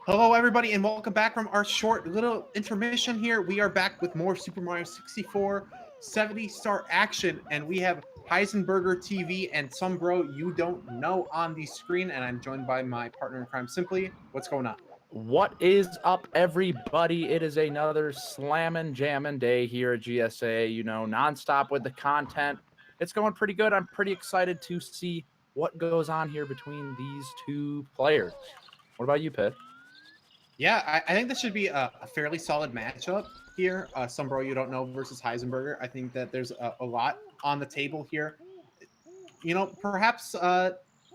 Hello, everybody, and welcome back from our short little intermission here. We are back with more Super Mario 64 70-star action, and we have Heisenburger TV and Some Bro You Don't Know on the screen, and I'm joined by my partner in crime, Simply. What's going on? What is up, everybody? It is another slammin' jammin' day here at GSA, nonstop with the content. It's going pretty good. I'm pretty excited to see what goes on here between these two players. What about you, Pitt? Yeah, I think this should be a fairly solid matchup here. Some Bro You Don't Know versus Heisenberger. I think that there's a lot on the table here. Perhaps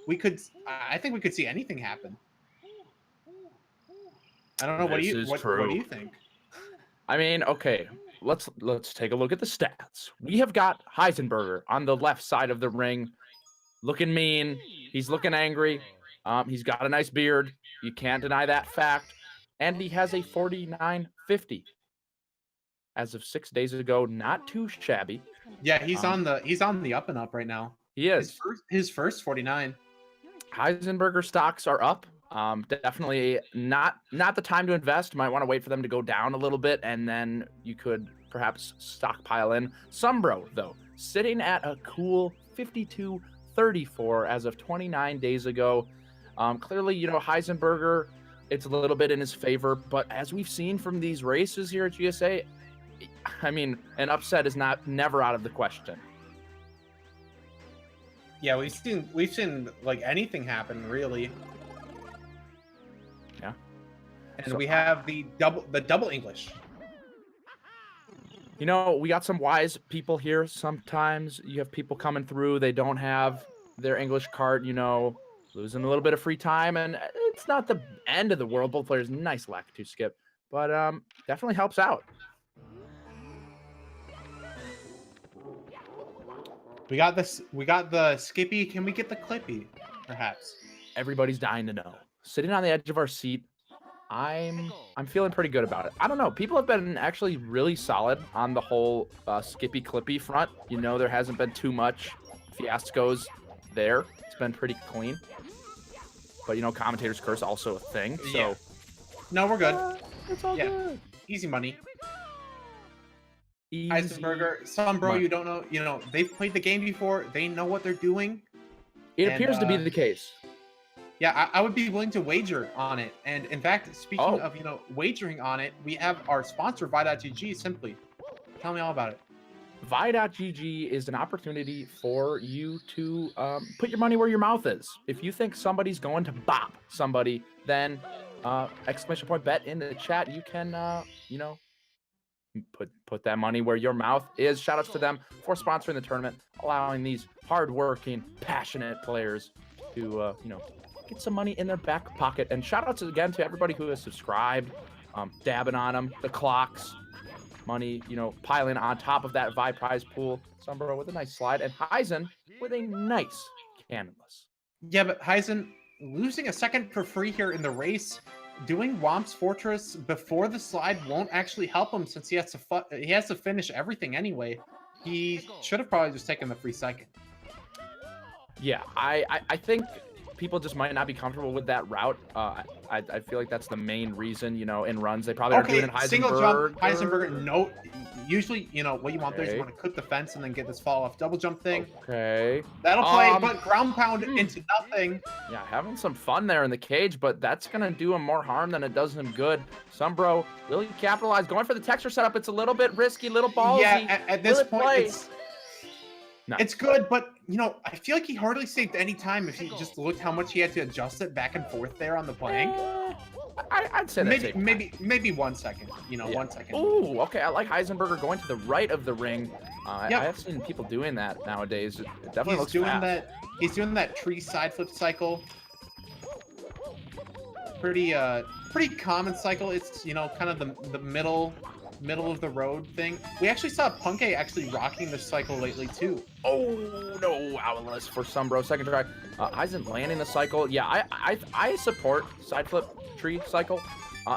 we could. I think we could see anything happen. I don't know. What do you think? I mean, okay, let's take a look at the stats. We have got Heisenberger on the left side of the ring, looking mean. He's looking angry. He's got a nice beard. You can't deny that fact. And he has a 49.50 as of 6 days ago. Not too shabby. Yeah, he's on the up and up right now. He is. His first 49. Heisenberger stocks are up. Definitely not the time to invest. You might want to wait for them to go down a little bit, and then you could perhaps stockpile in. SomeBro, though, sitting at a cool 52.34 as of 29 days ago. Clearly, Heisenberger, it's a little bit in his favor, but as we've seen from these races here at GSA, I mean, an upset is never out of the question. Yeah, we've seen like anything happen, really. Yeah. And so we have the double English. We got some wise people here. Sometimes you have people coming through, they don't have their English card, losing a little bit of free time, and it's not the end of the world. Both players, nice lack to skip, but definitely helps out. We got this. We got the Skippy. Can we get the Clippy, perhaps? Everybody's dying to know. Sitting on the edge of our seat, I'm feeling pretty good about it. I don't know. People have been actually really solid on the whole Skippy Clippy front. There hasn't been too much fiascos there. It's been pretty clean. But commentators curse also a thing. So yeah. No, we're good. It's all good. Easy money. Easy Heisenberger, Some Bro You Don't Know. They've played the game before. They know what they're doing. It appears to be the case. Yeah, I would be willing to wager on it. And in fact, speaking of wagering on it, we have our sponsor Vi.gg. Simply, tell me all about it. Vi.gg is an opportunity for you to put your money where your mouth is. If you think somebody's going to bop somebody, then exclamation point bet in the chat. You can put that money where your mouth is. Shout outs to them for sponsoring the tournament, allowing these hardworking, passionate players to get some money in their back pocket. And shout outs again to everybody who has subscribed, dabbing on them, the clocks, money, piling on top of that Vi prize pool. SomeBro with a nice slide, and Heisen with a nice canvas. Yeah, but Heisen losing a second for free here in the race. Doing Womp's Fortress before the slide won't actually help him, since he has to finish everything anyway. He should have probably just taken the free second. Yeah, I think people just might not be comfortable with that route. I feel like that's the main reason, in runs they probably aren't doing in Heisenberg. Single jump, Heisenberg, no. Usually, what you want there is you want to clip the fence and then get this fall off double jump thing. Okay. That'll play, but ground pound into nothing. Yeah, having some fun there in the cage, but that's going to do him more harm than it does him good. SomeBro really capitalized. Going for the texture setup. It's a little bit risky, little ballsy. Yeah, at this point, it's good, but, I feel like he hardly saved any time if he just looked how much he had to adjust it back and forth there on the playing. I'd say that's maybe 1 second, 1 second. Ooh, okay. I like Heisenberger going to the right of the ring. Yep. I have seen people doing that nowadays. It definitely looks fast. He's doing that tree side flip cycle. Pretty common cycle. It's kind of the middle of the road thing. We actually saw Punke actually rocking this cycle lately too. Oh no, Owless for SomeBro second try. Heisen landing the cycle. Yeah, I support side flip tree cycle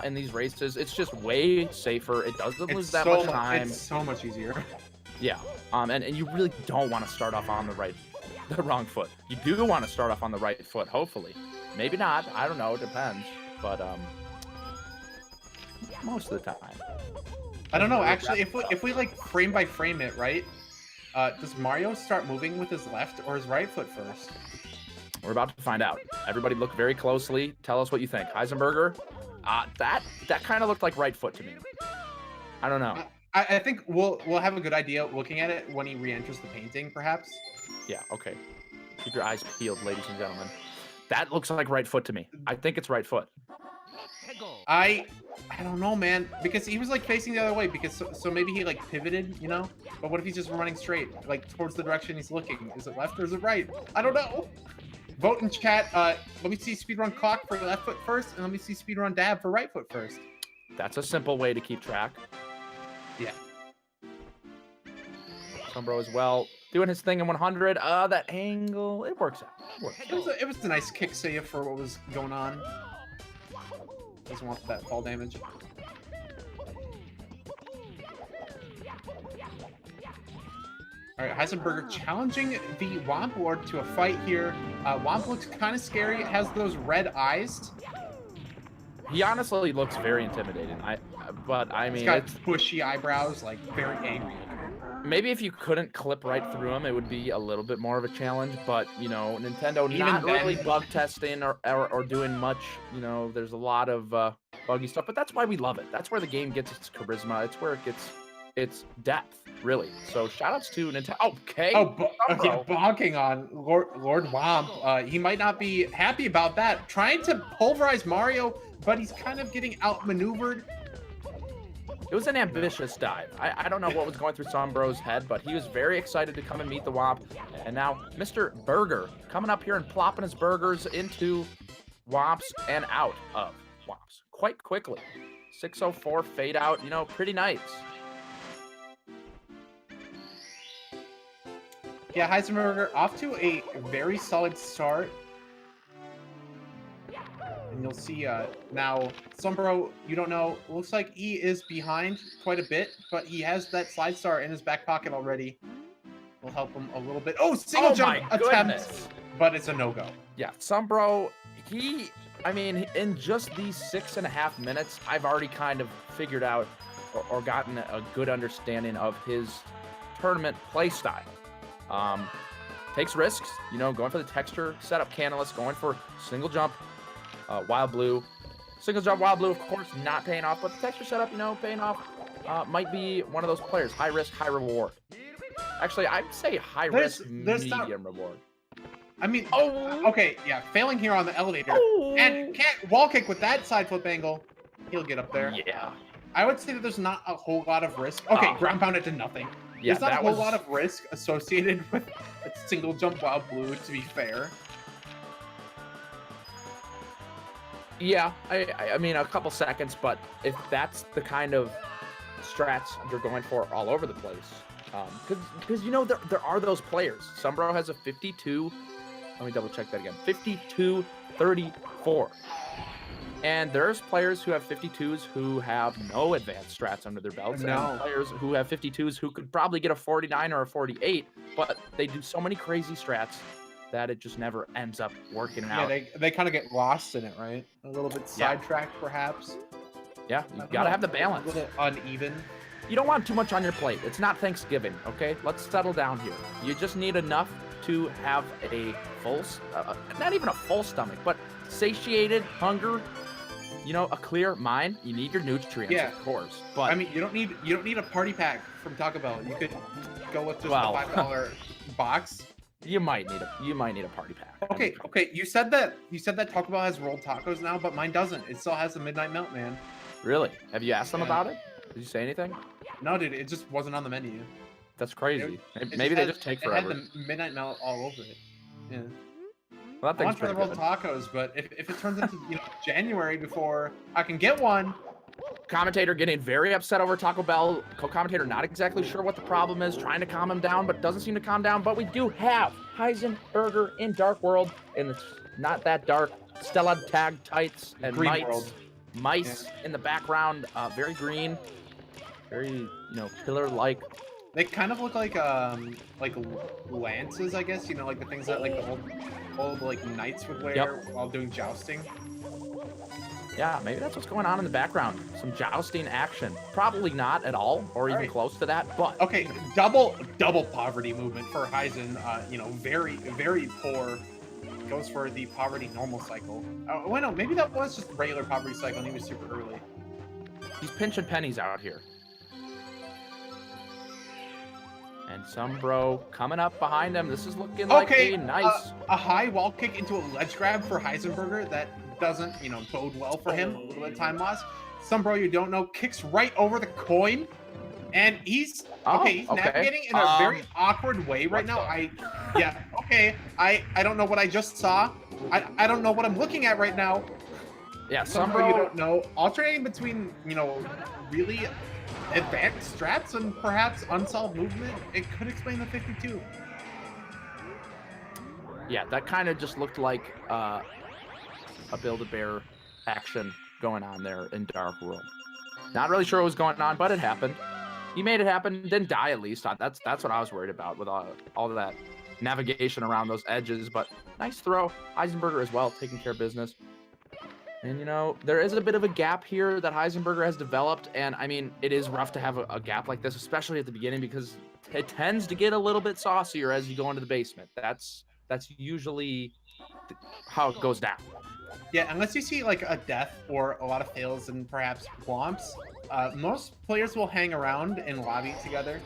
in these races. It's just way safer. It doesn't lose that much time. It's so much easier. Yeah. And you really don't want to start off on the wrong foot. You do want to start off on the right foot, hopefully. Maybe not. I don't know. It depends. But most of the time. I don't know. Actually, if we like frame by frame it, right? Does Mario start moving with his left or his right foot first? We're about to find out. Everybody look very closely. Tell us what you think. Heisenberger, that kind of looked like right foot to me. I don't know. I think we'll have a good idea looking at it when he re-enters the painting, perhaps. Yeah, okay. Keep your eyes peeled, ladies and gentlemen. That looks like right foot to me. I think it's right foot. I don't know, man, because he was like facing the other way, because so maybe he like pivoted, you know? But what if he's just running straight, like towards the direction he's looking? Is it left or is it right? I don't know. Vote in chat. Let me see speedrun clock for left foot first, and let me see speedrun dab for right foot first. That's a simple way to keep track. Yeah. SomeBro as well, doing his thing in 100. That angle, it works out. It was a nice kick save for what was going on. Doesn't want that fall damage. All right, Heisenberger challenging the Womp Lord to a fight here. Womp looks kind of scary. It has those red eyes. He honestly looks very intimidating. But I mean, he's got bushy eyebrows, like very angry. Maybe if you couldn't clip right through him, it would be a little bit more of a challenge. But you know, Nintendo not really bug testing or doing much. You know, there's a lot of buggy stuff, but that's why we love it. That's where the game gets its charisma. It's where it gets its depth, really. So shoutouts to Nintendo. Okay. Okay, bonking on Lord Womp. He might not be happy about that. Trying to pulverize Mario, but he's kind of getting outmaneuvered. It was an ambitious dive. I don't know what was going through SomeBro's head, but he was very excited to come and meet the Womp. And now Mr. Burger coming up here and plopping his burgers into Womps and out of Womps quite quickly. 604 fade out, you know, pretty nice. Yeah, Heisenberger off to a very solid start. And you'll see now, SomeBro, you don't know, looks like he is behind quite a bit, but he has that slide star in his back pocket already. Will help him a little bit. Oh, single jump attempt, but it's a no-go. Yeah, SomeBro, I mean, in just these 6.5 minutes, I've already kind of figured out or gotten a good understanding of his tournament play style. Takes risks, you know, going for the texture setup canalist, going for single jump, wild blue, single jump, wild blue, of course, not paying off, but the texture setup, you know, paying off, might be one of those players, high risk, high reward. Actually, I'd say high risk, medium reward. I mean, okay, yeah, failing here on the elevator, and can't wall kick with that side flip angle. He'll get up there. Yeah. I would say that there's not a whole lot of risk. Okay, ground pound it to nothing. Yeah, there's not a whole lot of risk associated with a single jump wild blue, to be fair. Yeah, I mean, a couple seconds, but if that's the kind of strats you're going for all over the place, because you know, there are those players. SomeBro has a 52, let me double check that again, 52-34. And there's players who have 52s who have no advanced strats under their belts, and players who have 52s who could probably get a 49 or a 48, but they do so many crazy strats that it just never ends up working out. Yeah, they kind of get lost in it, right? A little bit sidetracked, perhaps. Yeah, you gotta have the balance. A little uneven. You don't want too much on your plate. It's not Thanksgiving, okay? Let's settle down here. You just need enough to have a full, not even a full stomach, but satiated hunger. You know, a clear mind. You need your nutrients, of course. But I mean, you don't need a party pack from Taco Bell. You could go with just a $5 box. You might need a party pack. Okay. You said that Taco Bell has rolled tacos now, but mine doesn't. It still has the Midnight Melt, man. Really? Have you asked them about it? Did you say anything? No, dude. It just wasn't on the menu. That's crazy. Maybe they just take forever. It had the Midnight Melt all over it. Yeah. Well, I want for the rolled tacos, but if it turns into January before I can get one. Commentator getting very upset over Taco Bell. Co-commentator not exactly sure what the problem is, trying to calm him down, but doesn't seem to calm down. But we do have Heisenberger in Dark World, and it's not that dark. Stella tag tights and mice in the background, very green, very pillar-like. They kind of look like lances, I guess. You know, like the things that like the old like knights would wear while doing jousting. Yeah, maybe that's what's going on in the background. Some jousting action. Probably not at all, or even close to that, but... Okay, double poverty movement for Heisen. You know, very, very poor. Goes for the poverty normal cycle. Oh, wait, no, maybe that was just regular poverty cycle and he was super early. He's pinching pennies out here. And SomeBro coming up behind him. This is looking like a nice... a high wall kick into a ledge grab for Heisenburger. That doesn't, you know, bode well for him. A little bit of time loss. SomeBroYouDontKnow kicks right over the coin. And he's navigating in a very awkward way right now. I don't know what I just saw. I don't know what I'm looking at right now. Yeah, SomeBroYouDontKnow, alternating between, you know, really advanced strats and perhaps unsolved movement. It could explain the 52. Yeah, that kind of just looked like a Build-A-Bear action going on there in Dark World. Not really sure what was going on, but it happened. He made it happen, didn't die at least. That's what I was worried about with all of that navigation around those edges. But nice throw. Heisenburger as well, taking care of business. And, you know, there is a bit of a gap here that Heisenburger has developed. And, I mean, it is rough to have a gap like this, especially at the beginning, because it tends to get a little bit saucier as you go into the basement. That's usually how it goes down. Yeah, unless you see, like, a death or a lot of fails and perhaps womps, most players will hang around in lobby together.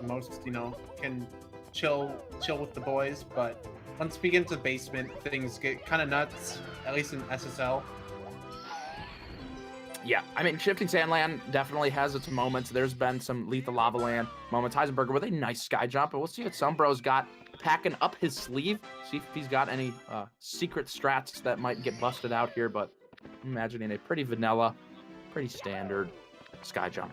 Most, you know, can chill with the boys, but once we get into the basement, things get kind of nuts, at least in SSL. Yeah, I mean, Shifting Sandland definitely has its moments. There's been some Lethal Lava Land moments. Heisenburger with a nice sky jump, but we'll see what SomeBro's got packing up his sleeve. See if he's got any secret strats that might get busted out here, but I'm imagining a pretty vanilla, pretty standard sky jump.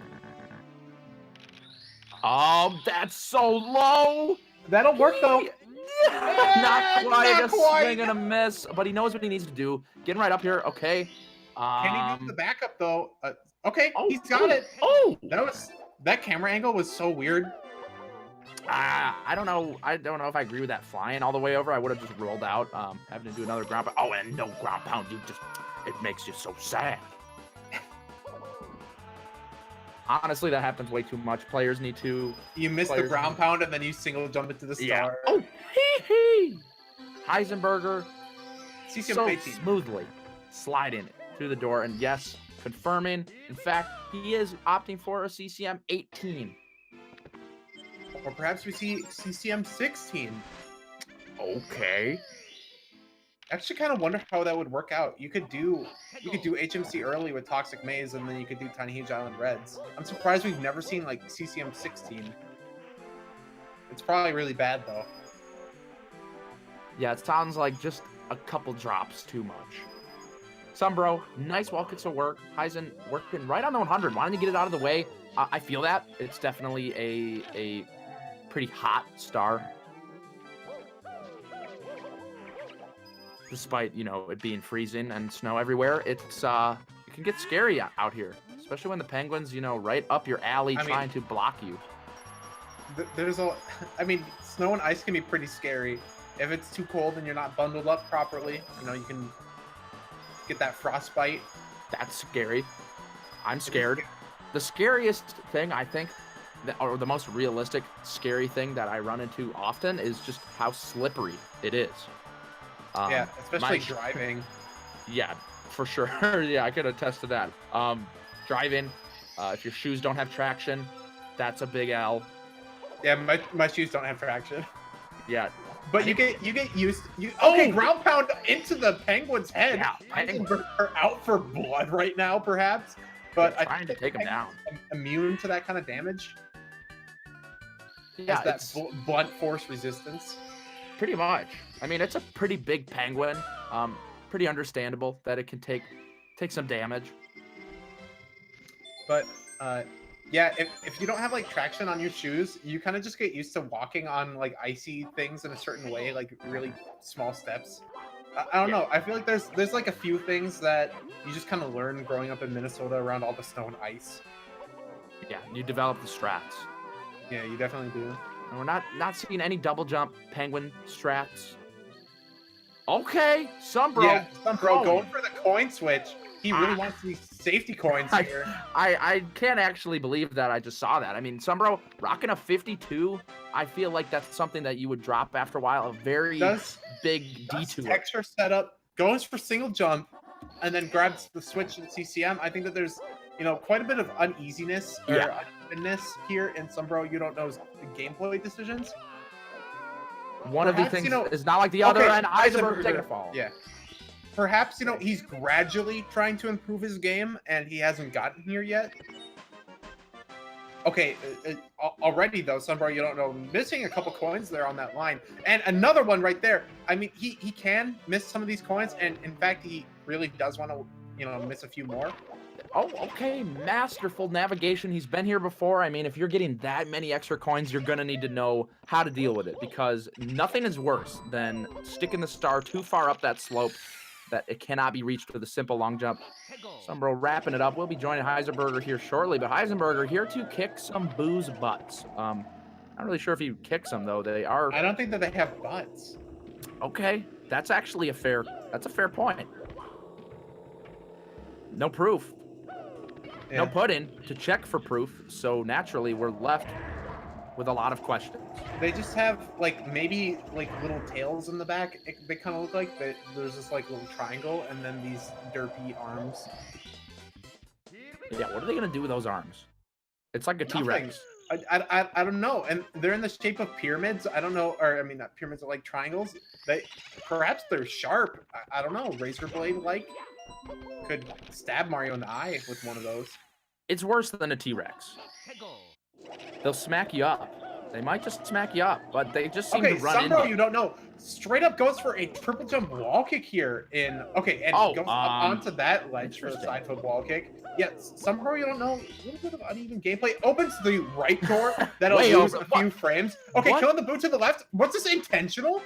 Oh, that's so low! That'll work, though. Not quite, not a quite. swing and a miss, but he knows what he needs to do. Getting right up here, okay. Can he do the backup, though? Okay, he's got it. That camera angle was so weird. I don't know. I don't know if I agree with that flying all the way over. I would have just rolled out, having to do another ground pound. Oh, and no ground pound. It makes you so sad. Honestly, that happens way too much. Players need to... You missed the ground pound and then you single jump into the star. Yeah. Oh, hee. Heisenburger CCM so 18. smoothly sliding through the door. And yes, confirming. In fact, he is opting for a CCM 18. Or perhaps we see CCM 16. Okay. I actually kind of wonder how that would work out. You could do HMC early with Toxic Maze, and then you could do Tiny Huge Island Reds. I'm surprised we've never seen like CCM 16. It's probably really bad though. Yeah, it sounds like just a couple drops too much. SomeBro, nice wall kicks of work. Heisen working right on the 100. Wanting to get it out of the way. I feel that. It's definitely a pretty hot star. Despite, you know, it being freezing and snow everywhere, it can get scary out here. Especially when the penguins, you know, right up your alley trying to block you. I mean, snow and ice can be pretty scary. If it's too cold and you're not bundled up properly, you know, you can get that frostbite. That's scary. I'm scared. The scariest thing, I think, or the most realistic scary thing that I run into often is just how slippery it is. Yeah, especially driving. Yeah, for sure. Yeah, I could attest to that. Driving, if your shoes don't have traction, that's a big L. Yeah, my shoes don't have traction. Yeah. But you get used. Ground pound into the penguin's head. Yeah, Heisenburger out for blood right now, perhaps. But I trying to take him down. Immune to that kind of damage. Yeah, that blunt force resistance. Pretty much. I mean, it's a pretty big penguin. Pretty understandable that it can take some damage. But yeah, if you don't have like traction on your shoes, you kind of just get used to walking on like icy things in a certain way, like really small steps. I don't know. I feel like there's like a few things that you just kind of learn growing up in Minnesota around all the snow and ice. Yeah, you develop the strats. Yeah, you definitely do. And we're not seeing any double jump penguin strats. Okay, SomeBro. Yeah, SomeBro going for the coin switch. He really wants these safety coins here. I can't actually believe that I just saw that. I mean, SomeBro rocking a 52. I feel like that's something that you would drop after a while. A very big detour. Texture setup, goes for single jump, and then grabs the switch in CCM. I think that there's, you know, quite a bit of uneasiness or unevenness here in SomeBro You Don't Know's gameplay decisions. One of these things is not like the other, and Heisenburger taking a fall. Yeah. Perhaps, you know, he's gradually trying to improve his game, and he hasn't gotten here yet. Okay, already, though, SomeBro You Don't Know, missing a couple coins there on that line. And another one right there. I mean, he can miss some of these coins, and in fact, he really does want to, you know, miss a few more. Oh, okay. Masterful navigation. He's been here before. I mean, if you're getting that many extra coins, you're going to need to know how to deal with it, because nothing is worse than sticking the star too far up that slope that it cannot be reached with a simple long jump. SomeBro wrapping it up. We'll be joining Heisenburger here shortly, but Heisenburger here to kick some boo's butts. Not really sure if he kicks them, though. They are... I don't think that they have butts. Okay. That's actually a fair point. No proof. Yeah. No put-in to check for proof, so naturally we're left with a lot of questions. They just have, like, maybe, like, little tails in the back. They kind of look like there's this, like, little triangle, and then these derpy arms. Yeah, what are they going to do with those arms? It's like a T-Rex. I don't know. And they're in the shape of pyramids. I don't know. Or, I mean, not pyramids, are like triangles. Perhaps they're sharp. I don't know. Razor blade-like. Could stab Mario in the eye with one of those. It's worse than a T-Rex. They'll smack you up. They might just smack you up, but they just seem to run into You Don't Know straight up goes for a triple jump wall kick here and goes up onto that ledge for the side foot wall kick. Yeah, SomeBro You Don't Know, a little bit of uneven gameplay. Opens the right door that'll lose a few frames. Okay, killing the boot to the left. What's this, intentional?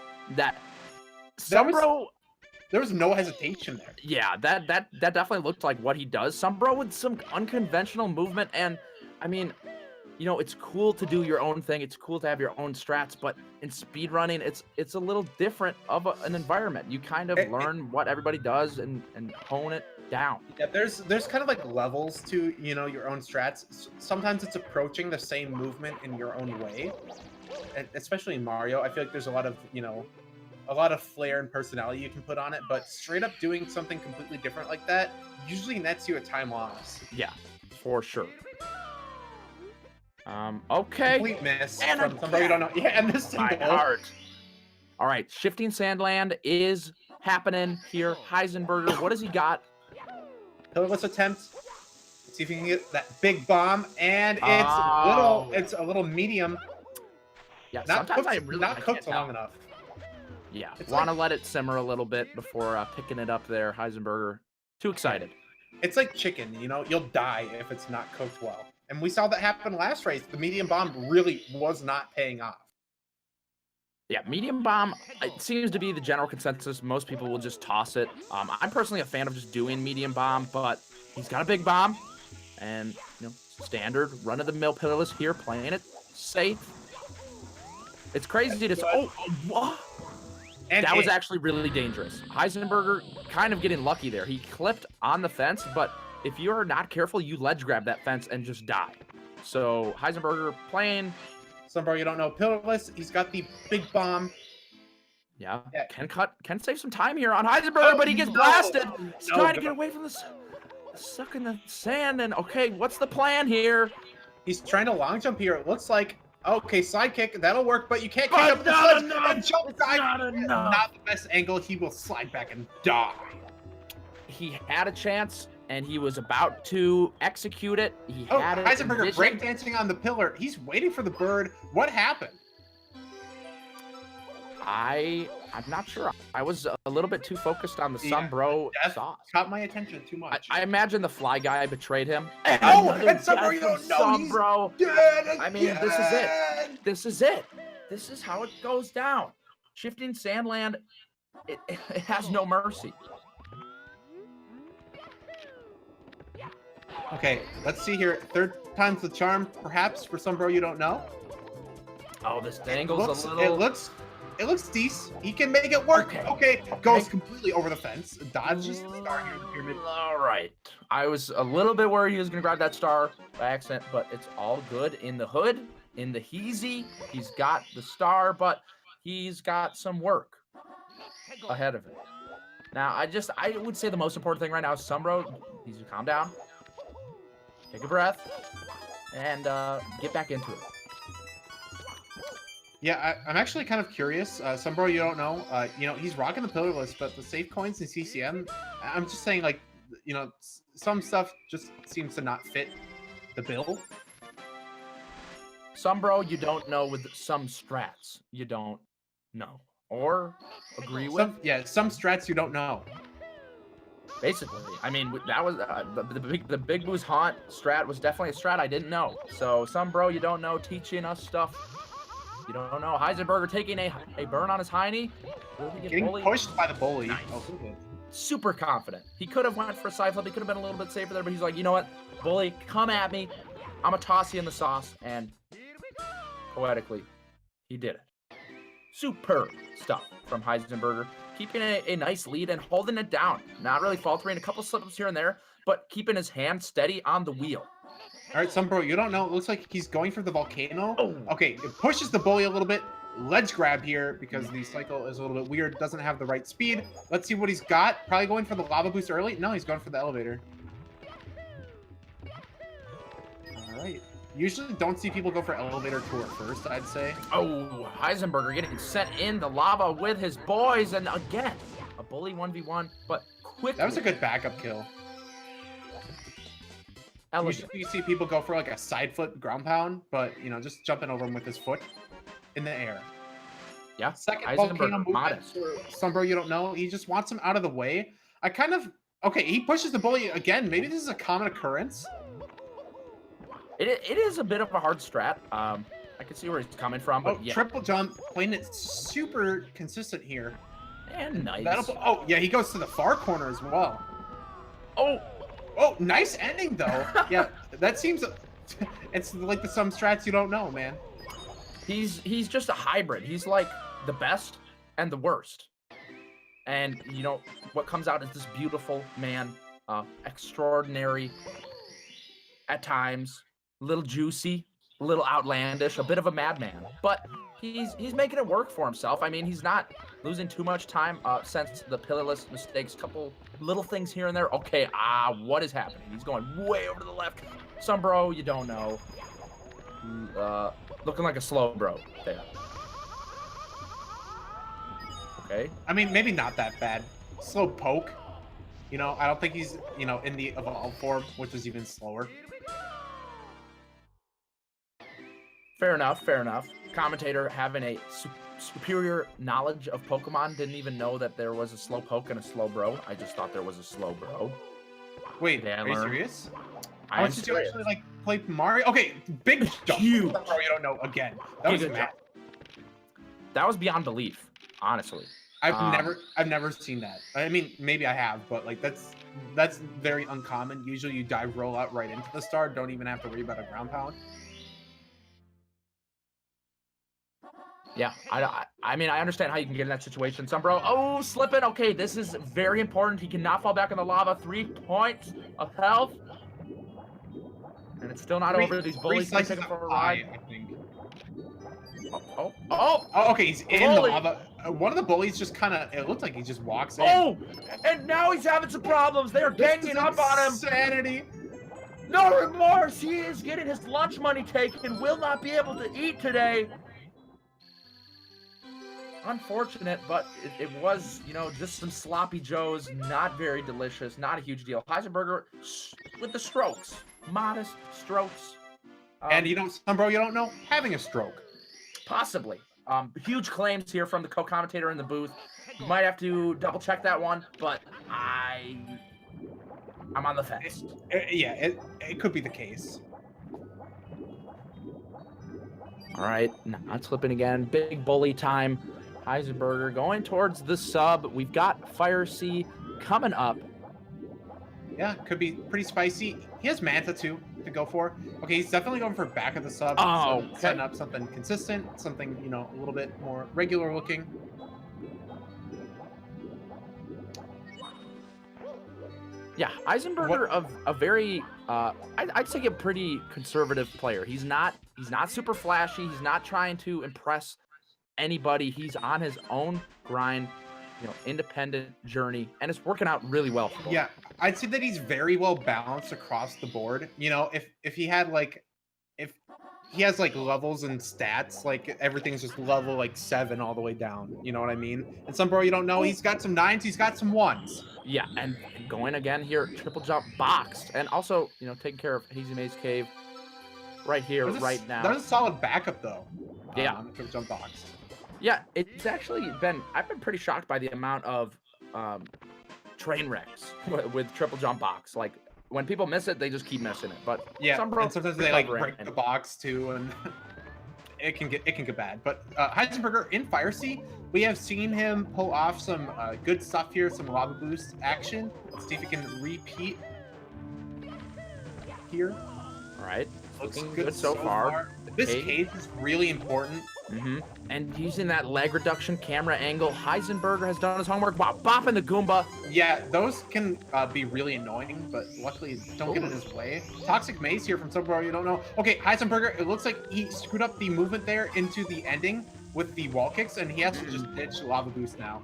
SomeBro... There was no hesitation there. Yeah, that definitely looked like what he does. SomeBro with some unconventional movement, and I mean, you know, it's cool to do your own thing. It's cool to have your own strats, but in speedrunning, it's a little different of an environment. You kind of learn what everybody does and hone it down. Yeah, there's kind of like levels to, you know, your own strats. Sometimes it's approaching the same movement in your own way, and especially in Mario. I feel like there's a lot of, you know, a lot of flair and personality you can put on it, but straight up doing something completely different like that usually nets you a time loss. Yeah, for sure. Okay. Complete miss from somebody you don't know. Yeah, and this my heart. All right, shifting sandland is happening here. Heisenburger, what has he got? Pillarless attempt. Let's see if you can get that big bomb, and it's a little medium. Yeah, not cooked long enough. Yeah, want to let it simmer a little bit before picking it up there, Heisenburger. Too excited. It's like chicken, you know? You'll die if it's not cooked well. And we saw that happen last race. The medium bomb really was not paying off. Yeah, medium bomb, it seems to be the general consensus. Most people will just toss it. I'm personally a fan of just doing medium bomb, but he's got a big bomb. And, you know, standard run-of-the-mill pillarless here, playing it safe. It's crazy to... Oh, what? And that was actually really dangerous. Heisenburger kind of getting lucky there. He clipped on the fence, but if you're not careful, you ledge grab that fence and just die. So Heisenburger playing. SomeBro You Don't Know pillarless. He's got the big bomb. Yeah. Can save some time here on Heisenburger, but he gets blasted. He's trying to get away from this suck in the sand. And okay, what's the plan here? He's trying to long jump here. It looks like. Okay, side kick, that'll work, but you can't kick up the sledge and jump dive. Not the best angle. He will slide back and die. He had a chance, and he was about to execute it. He had it. Heisenburger breakdancing on the pillar. He's waiting for the bird. What happened? I'm not sure. I was a little bit too focused on the SomeBro sauce. Caught my attention too much. I imagine the fly guy betrayed him. And SomeBro You Don't Know. SomeBro. I mean, this is it. This is it. This is how it goes down. Shifting Sandland, it has no mercy. Okay, let's see here. Third time's the charm, perhaps, for SomeBro You Don't Know. Oh, this angle's a little... It It looks decent. He can make it work. Okay. Goes Make- completely over the fence. Dodges the star here in the pyramid. All right. I was a little bit worried he was going to grab that star by accident, but it's all good in the hood, in the heezy. He's got the star, but he's got some work ahead of him. Now, I would say the most important thing right now is SomeBro needs to calm down, take a breath, and get back into it. Yeah, I'm actually kind of curious. SomeBro, you don't know. He's rocking the pillar list, but the safe coins in CCM, I'm just saying, like, some stuff just seems to not fit the bill. SomeBro, you don't know with some strats. You don't know. Or agree with. Some strats you don't know. Basically, I mean, that was the big boost haunt strat was definitely a strat I didn't know. So SomeBro, you don't know, teaching us stuff you don't know. Heisenburger taking a burn on his hiney. Getting pushed by the bully. Nice. Oh, good. Super confident. He could have went for a side flip. He could have been a little bit safer there, but he's like, you know what, bully, come at me. I'm gonna toss you in the sauce, and poetically, he did it. Superb stuff from Heisenburger, keeping a nice lead and holding it down. Not really faltering, a couple slip-ups here and there, but keeping his hand steady on the wheel. All right, SomeBro, you don't know. It looks like he's going for the volcano. Oh. Okay, it pushes the bully a little bit. Ledge grab here because the cycle is a little bit weird. Doesn't have the right speed. Let's see what he's got. Probably going for the lava boost early. No, he's going for the elevator. All right. Usually don't see people go for elevator tour first, I'd say. Oh, Heisenburger getting sent in the lava with his boys, and again, a bully 1v1, but quickly. That was a good backup kill. Usually you see people go for like a side flip ground pound, but just jumping over him with his foot in the air. Yeah, second volcano movement for SomeBro, you don't know. He just wants him out of the way. Okay, he pushes the bully again. Maybe this is a common occurrence. It is a bit of a hard strat. I can see where he's coming from, but yeah. Triple jump, playing it super consistent here. And nice. Oh, yeah, he goes to the far corner as well. Oh, nice ending, though. Yeah, that seems... It's like some strats you don't know, man. He's just a hybrid. He's like the best and the worst. And, what comes out is this beautiful man. Extraordinary at times. A little juicy. A little outlandish. A bit of a madman. But he's making it work for himself. I mean, he's not losing too much time since the pillarless mistakes. Couple little things here and there. Okay, what is happening? He's going way over to the left. SomeBro, you don't know. Looking like a slow bro there. Okay. I mean, maybe not that bad. Slow poke. I don't think he's, in the evolved form, which is even slower. Fair enough, fair enough. Commentator having a superior knowledge of Pokemon, didn't even know that there was a slow poke and a slow bro. I just thought there was a slow bro. Wait, are you serious? How much did you actually play Mario? Okay, big jump. Huge. SomeBro, you don't know again. That was mad. That was beyond belief, honestly. I've never seen that. I mean, maybe I have, but that's very uncommon. Usually you dive roll out right into the star, don't even have to worry about a ground pound. Yeah, I mean, I understand how you can get in that situation. SomeBro, oh, slipping. Okay, this is very important. He cannot fall back in the lava. 3 points of health. And it's still not over. These bullies are taking for a ride. I think. Oh, okay, he's in the lava. One of the bullies just it looked like he just walks in. Oh, and now he's having some problems. They're ganging up on him. Insanity. No remorse. He is getting his lunch money taken. Will not be able to eat today. Unfortunate, but it was, just some sloppy joes, not very delicious, not a huge deal. Heisenburger with the strokes, modest strokes. And SomeBro, you don't know, having a stroke. Possibly. Huge claims here from the co-commentator in the booth. Might have to double check that one, but I'm on the fence. It could be the case. All right, not slipping again. Big bully time. Heisenburger going towards the sub. We've got Fire Sea coming up. Yeah, could be pretty spicy. He has Manta too. to go for. Okay, he's definitely going for back of the sub. Oh, so okay. setting up something consistent, something, you know, a little bit more regular looking. Yeah, Heisenberger of a very, I'd say a pretty conservative player. He's not super flashy. He's not trying to impress anybody. He's on his own grind, you know, independent journey, and it's working out really well for him. Yeah, I'd say that he's very well balanced across the board. You know, if he had like, if he has like levels and stats, like everything's just level like 7 all the way down. You know what I mean? And some bro you don't know, he's got some 9s, he's got some 1s. Yeah, and going again here, triple jump boxed, and also, you know, taking care of Hazy Maze Cave right here, right now. That's a solid backup though. Yeah. On the triple jump box. Yeah, it's actually been, I've been pretty shocked by the amount of train wrecks with triple jump box. Like, when people miss it, they just keep missing it. But yeah, and sometimes they like recover it, break the box too, and it can get bad. But Heisenberger in Fire Sea, we have seen him pull off some good stuff here, some lava boost action. Let's see if he can repeat here. All right, Looks looking good so far. This cage is really important. And using that lag reduction camera angle, Heisenberger has done his homework. Wow, bopping the Goomba. Yeah, those can be really annoying, but luckily don't get in his way. Toxic Maze here from SomeBroYouDontKnow. You don't know. Okay, Heisenberger, it looks like he screwed up the movement there into the ending with the wall kicks, and he has to just ditch Lava Boost now.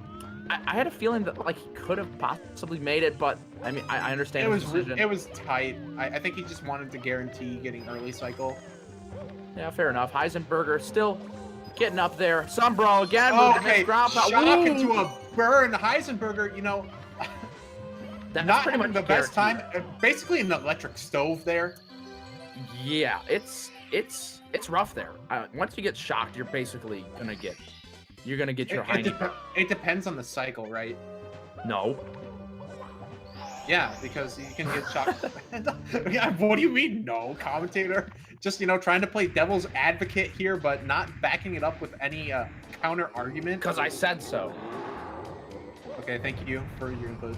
I had a feeling that like he could have possibly made it, but I mean, I understand his decision. It was tight. I think he just wanted to guarantee getting early cycle. Yeah, fair enough. Heisenberger still getting up there. SomeBro again. Okay, shock into a burn. Heisenberger, you know, that's not pretty much the best time. Basically an electric stove there. Yeah, it's rough there. Once you get shocked, you're basically gonna get your hiney. It depends on the cycle, right? No. Yeah, because you can get shocked. Yeah, what do you mean, no, commentator? Just, you know, trying to play devil's advocate here, but not backing it up with any counter argument. Because I said so. Okay, thank you for your input.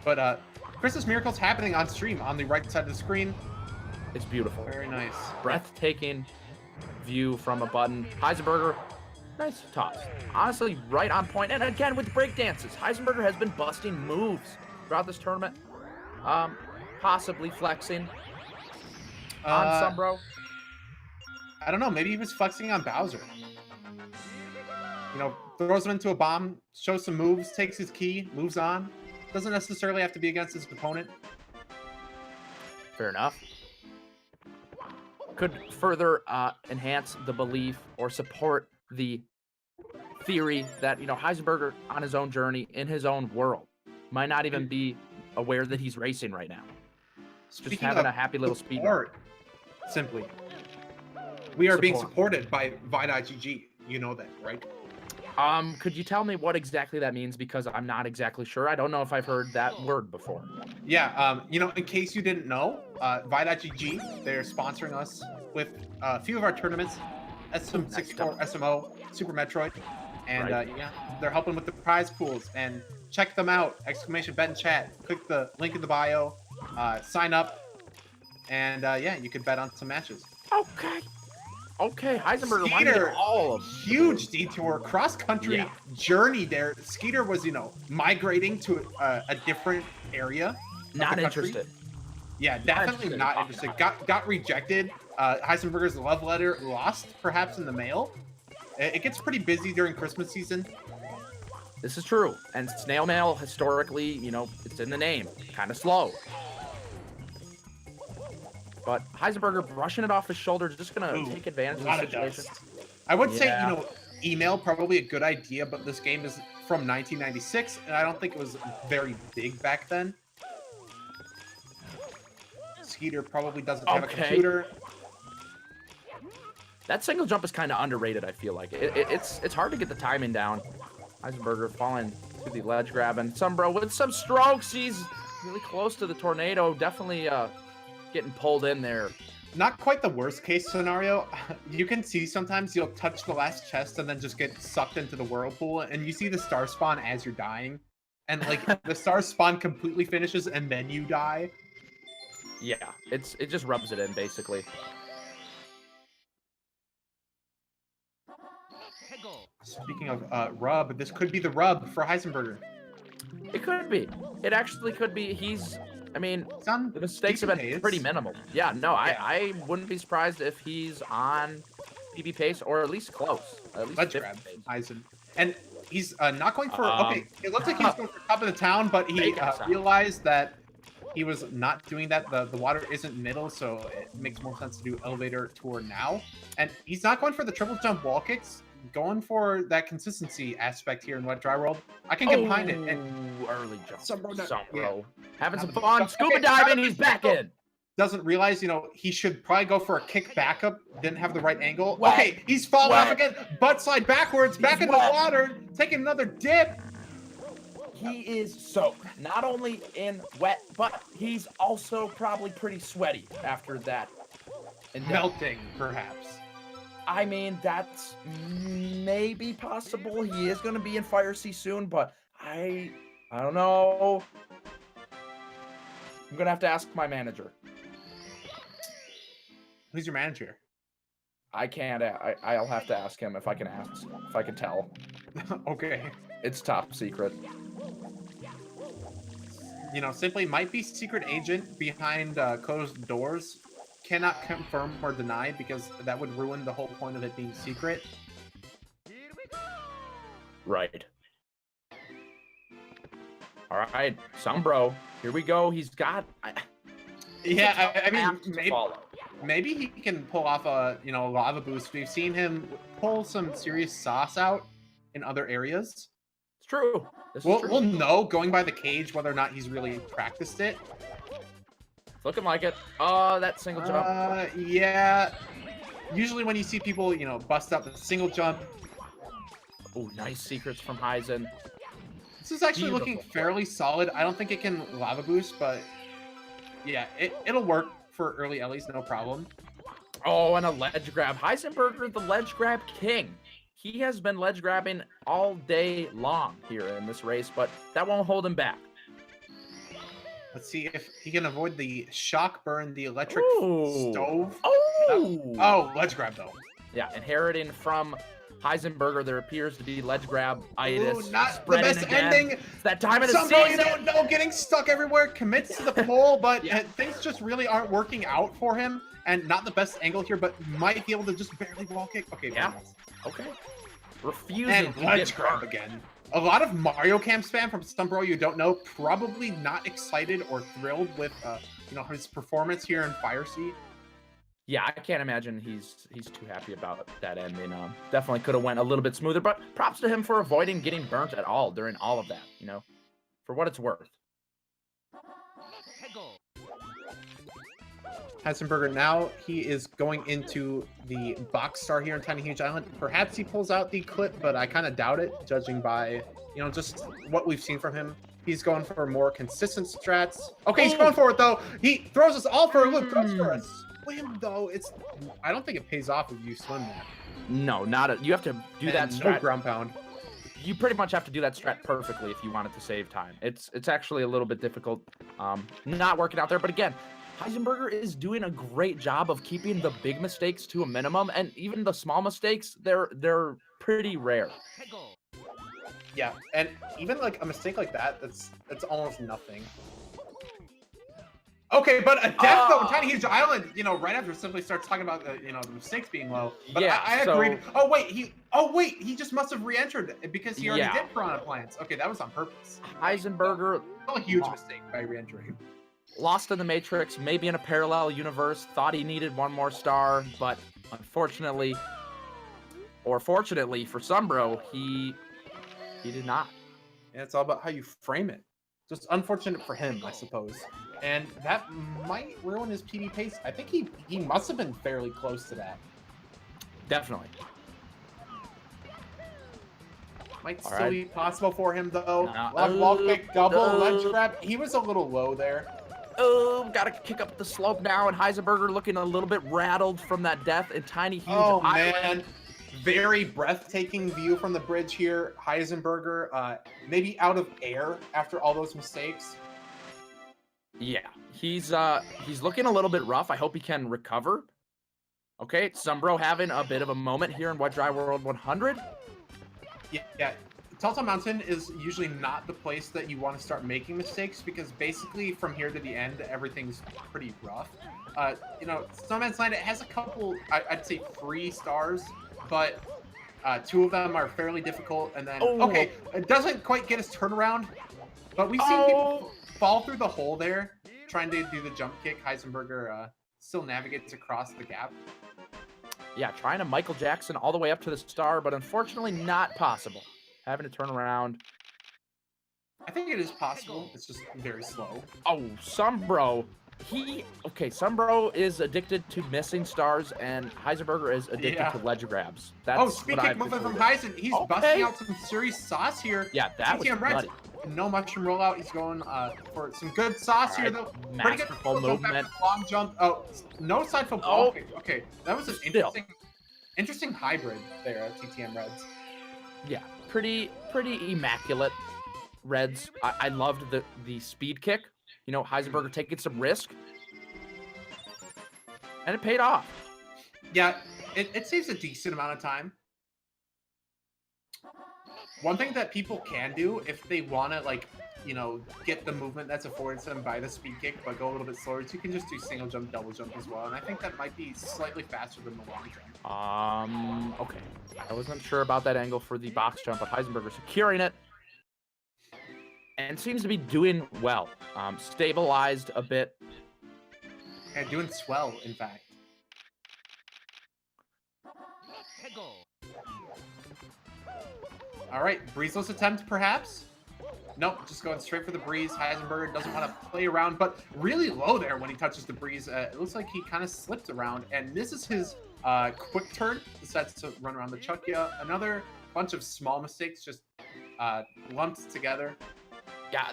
But Christmas Miracle's happening on stream on the right side of the screen. It's beautiful. Very nice. Breathtaking view from a button. Heisenberger, nice toss. Honestly, right on point. And again, with break dances, Heisenberger has been busting moves throughout this tournament. Possibly flexing on SomeBro. I don't know. Maybe he was flexing on Bowser. You know, throws him into a bomb, shows some moves, takes his key, moves on. Doesn't necessarily have to be against his opponent. Fair enough. Could further enhance the belief or support the theory that, you know, Heisenberger on his own journey in his own world might not even be aware that he's racing right now. Just having a happy little speed run. Simply. We are being supported by Vi.GG. You know that, right? Could you tell me what exactly that means? Because I'm not exactly sure. I don't know if I've heard that word before. Yeah, you know, in case you didn't know, Vi.GG, they're sponsoring us with a few of our tournaments, SM64, SMO, Super Metroid, and yeah, they're helping with the prize pools. And check them out! Exclamation bet in chat. Click the link in the bio, sign up, and yeah, you could bet on some matches. Okay, Heisenberger reminded me of all of them. Huge detour, cross-country journey there. Skeeter was, you know, migrating to a different area. Not interested. Yeah, definitely not interested. Got rejected. Heisenberger's love letter lost, perhaps in the mail. It gets pretty busy during Christmas season. This is true. And snail mail, historically, you know, it's in the name. Kind of slow. But Heisenberger brushing it off his shoulder, just going to take advantage of the situation. I would say, you know, email probably a good idea, but this game is from 1996, and I don't think it was very big back then. Skeeter probably doesn't have a computer. That single jump is kind of underrated, I feel like. It's hard to get the timing down. Heisenberger falling to the ledge grab, and SomeBro with some strokes. He's really close to the tornado. Definitely getting pulled in there. Not quite the worst case scenario. You can see sometimes you'll touch the last chest and then just get sucked into the whirlpool, and you see the star spawn as you're dying. And like the star spawn completely finishes and then you die. Yeah, it just rubs it in basically. Speaking of rub, this could be the rub for Heisenberger. It could be. It actually could be. I mean, It's on the mistakes have decent been pretty pace. minimal. Yeah, no, Yeah. I wouldn't be surprised if he's on PB pace or at least close. At least Ledge 50 grab, pace. Heisen. And he's not going for... Um, okay, it looks like he's going for top of the town, but he Fake outside. realized that he was not doing that. The water isn't middle, so it makes more sense to do elevator tour now. And he's not going for the triple jump wall kicks, going for that consistency aspect here in Wet Dry World. I can get behind it. And Early jump. SomeBro, Bro. Having some Okay, fun. Scuba diving. He's back in. doesn't realize, you know, he should probably go for a kick backup. Didn't have the right angle. Wet. Okay, he's falling off Wet. again. Butt slide backwards, back He's into the wet. water, taking another dip. He is soaked. Not only in wet, but he's also probably pretty sweaty after that. And Melting, perhaps. I mean, that's maybe possible. He is going to be in Fire Sea soon, but I don't know. I'm going to have to ask my manager. Who's your manager? I can't. I'll have to ask him if I can ask. If I can tell. Okay. It's top secret. You know, simply might be secret agent behind closed doors. Cannot confirm or deny because that would ruin the whole point of it being secret. Right. All right, SomeBro. Here we go. He's got. Yeah, I mean, have to maybe, follow. maybe he can pull off a lava boost. We've seen him pull some serious sauce out in other areas. It's true. This is We'll true. we'll know going by the cage whether or not he's really practiced it. It's looking like it. Oh, that single jump. Yeah. Usually when you see people, bust out the single jump, Oh, nice secrets from Heisen. this is actually looking Beautiful. fairly solid. I don't think it can lava boost, but yeah, it'll work for early Ellies, no problem. Oh, and a ledge grab. Heisenberger, the ledge grab king. He has been ledge grabbing all day long here in this race, but that won't hold him back. Let's see if he can avoid the shock burn, the electric Ooh. stove. Oh! Oh, ledge grab though. Yeah, inheriting from Heisenberger, there appears to be ledge grab itis. Ooh, not the spreading best again. ending. It's that time of the Somehow you season. don't know, getting stuck everywhere, commits to the pole, but Yeah. things just really aren't working out for him. And not the best angle here, but might be able to just barely wall kick. Okay, Yeah. very nice. Okay. Refusing And to ledge get grab burned. again. A lot of Mario Camp spam from SomeBro You Don't Know. Probably not excited or thrilled with his performance here in Fire Sea. Yeah, I can't imagine he's too happy about that ending. Definitely could have went a little bit smoother, but props to him for avoiding getting burnt at all during all of that, for what it's worth. Heisenberger now, he is going into the box star here in Tiny Huge Island. Perhaps he pulls out the clip, but I kind of doubt it, judging by, just what we've seen from him. He's going for more consistent strats. Okay, he's going for it, though. He throws us all for a loop. Goes for a swim, though. I don't think it pays off if you swim that. No, you have to do that And strat. no ground pound. You pretty much have to do that strat perfectly if you want it to save time. It's actually a little bit difficult, not working out there. But again, Heisenberger is doing a great job of keeping the big mistakes to a minimum, and even the small mistakes, they're pretty rare. Yeah, and even like a mistake like that, that's almost nothing. Okay, but a death though in Tiny Huge Island, right after Simply starts talking about the mistakes being low. But Yeah, I agreed. Oh wait, he just must have re-entered because he already Yeah. did Piranha Plants. Okay, that was on purpose. Heisenberger Not a huge mistake by re-entering. lost in the Matrix, maybe in a parallel universe, thought he needed one more star, but unfortunately, or fortunately for SomeBro, he did not. And it's all about how you frame it. Just unfortunate for him, I suppose. And that might ruin his PB pace. I think he must have been fairly close to that. Definitely. Might All still right. be possible for him though. Nah. Left wall kick, double ledge grab. He was a little low there. Oh, gotta kick up the slope now, and Heisenberger looking a little bit rattled from that death in Tiny Huge Oh Island. man, very breathtaking view from the bridge here. Heisenberger, maybe out of air after all those mistakes. Yeah, he's looking a little bit rough. I hope he can recover. Okay, SomeBro having a bit of a moment here in Wet Dry World 100. Yeah. Telltale Mountain is usually not the place that you want to start making mistakes because basically from here to the end, everything's pretty rough. You know, Snowman's Land, it has a couple, I'd say 3 stars, but 2 of them are fairly difficult. And then, okay, it doesn't quite get his turnaround, but we've seen people fall through the hole there trying to do the jump kick. Heisenberger still navigates across the gap. Yeah, trying to Michael Jackson all the way up to the star, but unfortunately not possible. Having to turn around. I think it is possible. It's just very slow. Oh, SomeBro. SomeBro is addicted to missing stars, and Heisenberger is addicted to ledge grabs. That's speed kick movement from Heisen. He's busting out some serious sauce here. Yeah, that was nutty. No mushroom rollout. He's going for some good sauce here, though. Pretty good movement. Long jump. Oh, no side flip. Okay. That was an interesting hybrid there at TTM Reds. Yeah, pretty immaculate Reds. I loved the speed kick. You know, Heisenberger taking some risk. And it paid off. Yeah, it saves a decent amount of time. One thing that people can do if they want to, like, you know, get the movement that's afforded to them by the speed kick, but go a little bit slower, is you can just do single jump, double jump as well. And I think that might be slightly faster than the long jump. Okay. I wasn't sure about that angle for the box jump, but Heisenberger securing it. And seems to be doing well. Stabilized a bit. And doing swell, in fact. All right, breezeless attempt, perhaps? Nope, just going straight for the breeze. Heisenberger doesn't want to play around, but really low there when he touches the breeze. It looks like he kind of slipped around and misses his quick turn. Decides to run around the chuck. Yeah, another bunch of small mistakes just lumped together. Yeah,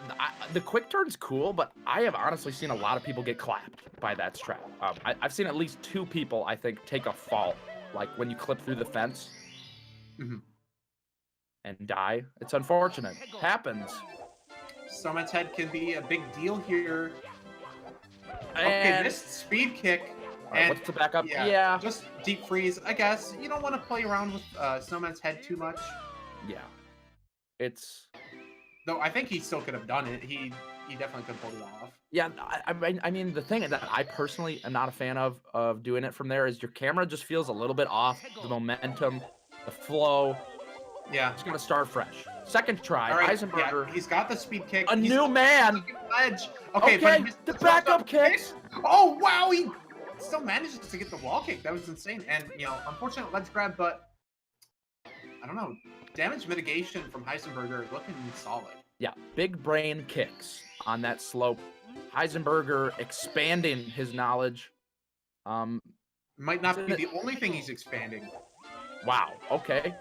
the quick turn's cool, but I have honestly seen a lot of people get clapped by that strap. I've seen at least 2 people, I think, take a fall, like when you clip through the fence and die. It's unfortunate. Happens. Someone's head can be a big deal here. And okay, missed speed kick. And what's the backup? Yeah. Just deep freeze. I guess you don't want to play around with Snowman's head too much. Yeah. It's... Though I think he still could have done it. He definitely could have pulled it off. Yeah, I mean, the thing that I personally am not a fan of doing it from there is your camera just feels a little bit off. The momentum, the flow. Yeah. It's going to start fresh. Second try, all right, Heisenberger. Yeah, he's got the speed kick. He's new man. Ledge. Okay, but the backup kicks. Oh, wow. He still manages to get the wall kick. That was insane. And, you know, unfortunate ledge grab, but I don't know. Damage mitigation from Heisenberger looking solid. Yeah, big brain kicks on that slope. Heisenberger expanding his knowledge. Might not be the only thing he's expanding. Wow. Okay.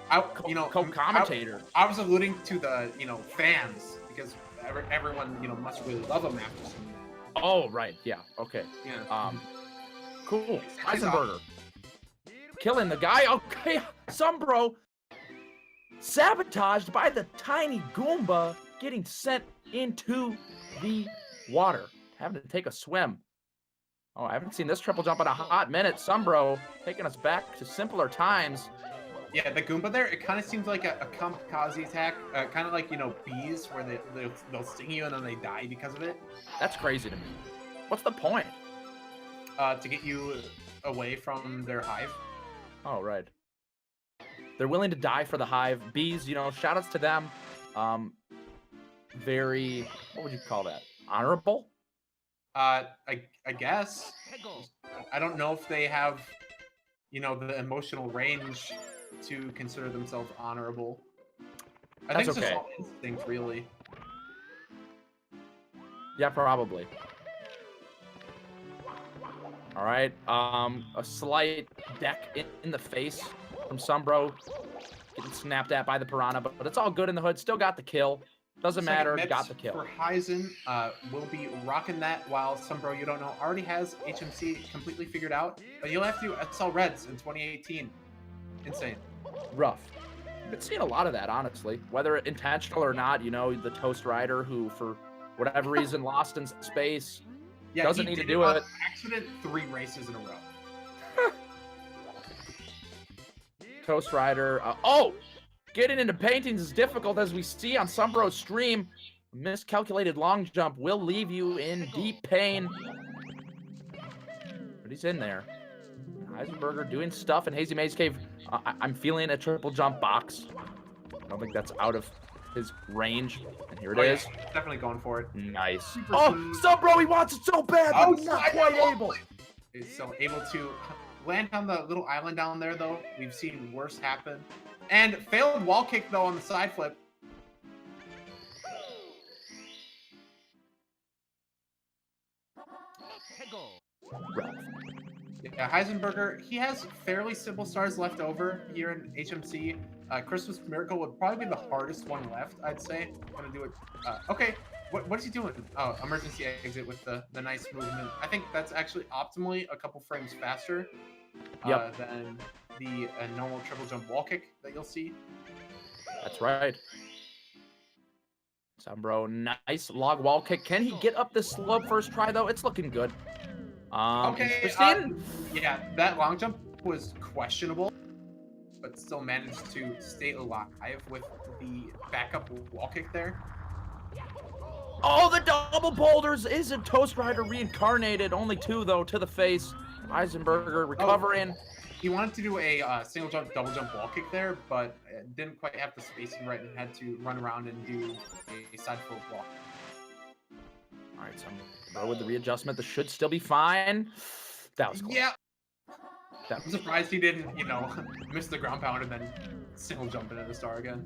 Co-commentator. I was alluding to the fans because everyone must really love him after seeing that. Oh right, yeah. Okay. Yeah. Cool. Heisenberger killing the guy. Okay, SomeBro sabotaged by the tiny Goomba, getting sent into the water, having to take a swim. Oh, I haven't seen this triple jump in a hot minute. SomeBro taking us back to simpler times. Yeah, the Goomba there, it kind of seems like a kamikaze attack, kind of like, bees, where they'll sting you and then they die because of it. That's crazy to me. What's the point? To get you away from their hive. Oh, right. They're willing to die for the hive. Bees, shout outs to them. Very, what would you call that? Honorable? I guess. I don't know if they have, the emotional range to consider themselves honorable. I think it's just all instinct, really. Yeah, probably. All right. A slight deck in the face from SomeBro. Getting snapped at by the Piranha, but it's all good in the hood. Still got the kill. Doesn't matter. Got the kill. For Heisen, we'll be rocking that while SomeBroYouDontKnow already has HMC completely figured out. But you'll have to SL Reds in 2018. Insane. Rough. I've been seeing a lot of that, honestly. Whether intentional or not, the Toast Rider, who for whatever reason, lost in space. Yeah, Doesn't he need to did do on it. accident 3 races in a row. Coast Rider. Oh! Getting into paintings is difficult, as we see on SomeBro's stream. Miscalculated long jump will leave you in deep pain. But he's in there. Heisenberger doing stuff in Hazy Maze Cave. I'm feeling a triple jump box. I don't think that's out of his range. And here it is. Yeah, definitely going for it. Nice. Super Oh, smooth. SomeBro, he wants it so bad, but he's not quite able. Is so able to land on the little island down there, though. We've seen worse happen. And failed wall kick, though, on the side flip. Yeah, Heisenberger, he has fairly simple stars left over here in HMC. Christmas Miracle would probably be the hardest one left, I'd say. I'm gonna do it. Okay, what is he doing? Oh, emergency exit with the nice movement. I think that's actually optimally a couple frames faster than the normal triple jump wall kick that you'll see. That's right. SomeBro, nice log wall kick. Can he get up this slope first try, though? It's looking good. Okay, interesting. Yeah, that long jump was questionable, but still managed to stay alive with the backup wall kick there. Oh, the double boulders is a Toast Rider reincarnated. Only 2, though, to the face. Heisenberger recovering. He wanted to do a single jump, double jump wall kick there, but didn't quite have the spacing right and had to run around and do a side flip wall. All right, SomeBro with the readjustment. This should still be fine. That was close. Yeah. I'm surprised he didn't, you know, miss the ground pound and then single jump into the star again.